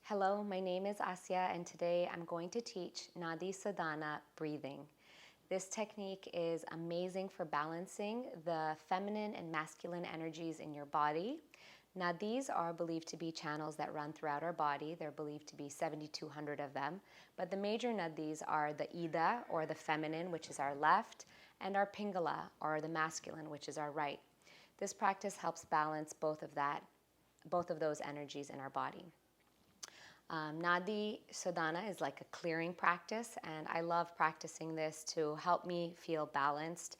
Hello, my name is Asya and today I'm going to teach Nadi Shodhana breathing. This technique is amazing for balancing the feminine and masculine energies in your body. Nadis are believed to be channels that run throughout our body. They're believed to be 7,200 of them. But the major nadis are the Ida, or the feminine, which is our left, and our pingala, or the masculine, which is our right. This practice helps balance both of those energies in our body. Nadi Shodhana is like a clearing practice, and I love practicing this to help me feel balanced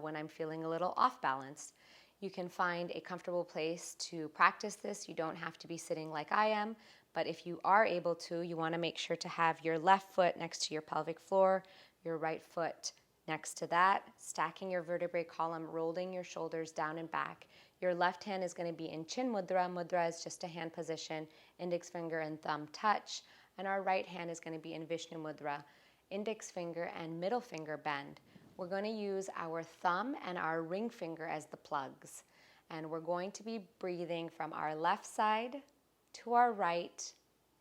when I'm feeling a little off balanced. You can find a comfortable place to practice this. You don't have to be sitting like I am, but if you are able to, you want to make sure to have your left foot next to your pelvic floor, your right foot next to that, stacking your vertebrae column, rolling your shoulders down and back. Your left hand is going to be in chin mudra. Mudra is just a hand position, index finger and thumb touch. And our right hand is going to be in Vishnu mudra, index finger and middle finger bend. We're going to use our thumb and our ring finger as the plugs. And we're going to be breathing from our left side to our right,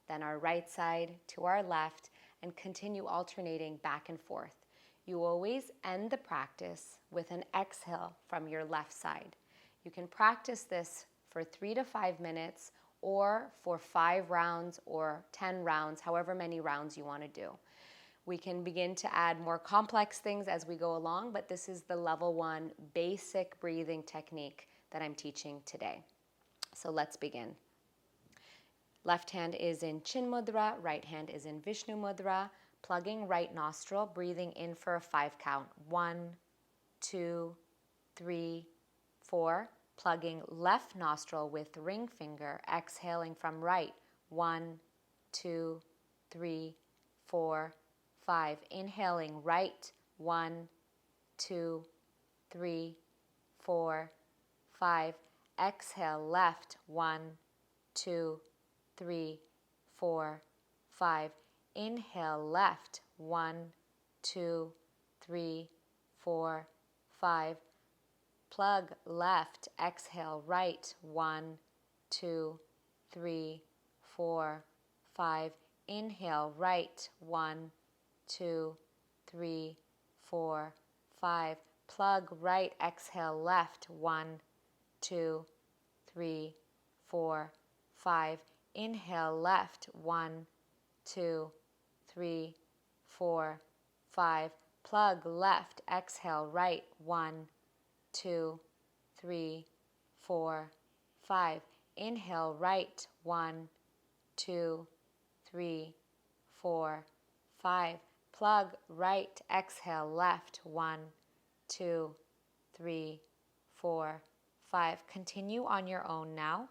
then our right side to our left, and continue alternating back and forth. You always end the practice with an exhale from your left side. You can practice this for 3 to 5 minutes or for 5 rounds or 10 rounds, however many rounds you want to do. We can begin to add more complex things as we go along, but this is the level 1 basic breathing technique that I'm teaching today. So let's begin. Left hand is in chin mudra, right hand is in Vishnu mudra, plugging right nostril, breathing in for a 5 count. 1, 2, 3, 4, plugging left nostril with ring finger, exhaling from right. 1, 2, 3, 4, 5. Inhaling right. 1, 2, 3, 4, 5. Exhale left. 1, 2, 3, 4, 5. Inhale left. 1, 2, 3, 4, 5. Plug left, exhale right. 1, 2, 3, 4, 5. Inhale right. 1, 2, 3, 4, 5. Plug right, exhale left. 1, 2, 3, 4, 5. Inhale left. 1, 2, 3, 4, 5. Plug left, exhale right. 1, 2, 3, 4, 5. Inhale right. 1, 2, 3, 4, 5. Plug right, exhale left. 1, 2, 3, 4, 5. Continue on your own now.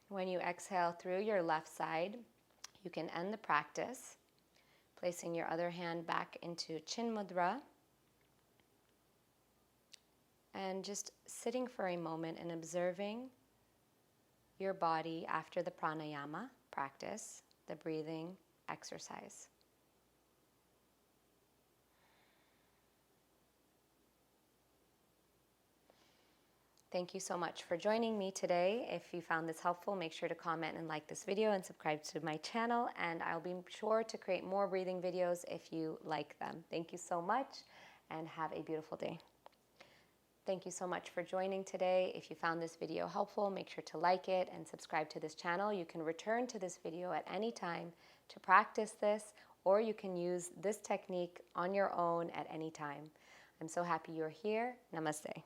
When you exhale through your left side, you can end the practice, placing your other hand back into chin mudra and just sitting for a moment and observing your body after the pranayama practice, the breathing exercise. Thank you so much for joining me today. If you found this helpful, make sure to comment and like this video and subscribe to my channel, and I'll be sure to create more breathing videos if you like them. Thank you so much and have a beautiful day. Thank you so much for joining today. If you found this video helpful, make sure to like it and subscribe to this channel. You can return to this video at any time to practice this, or you can use this technique on your own at any time. I'm so happy you're here. Namaste.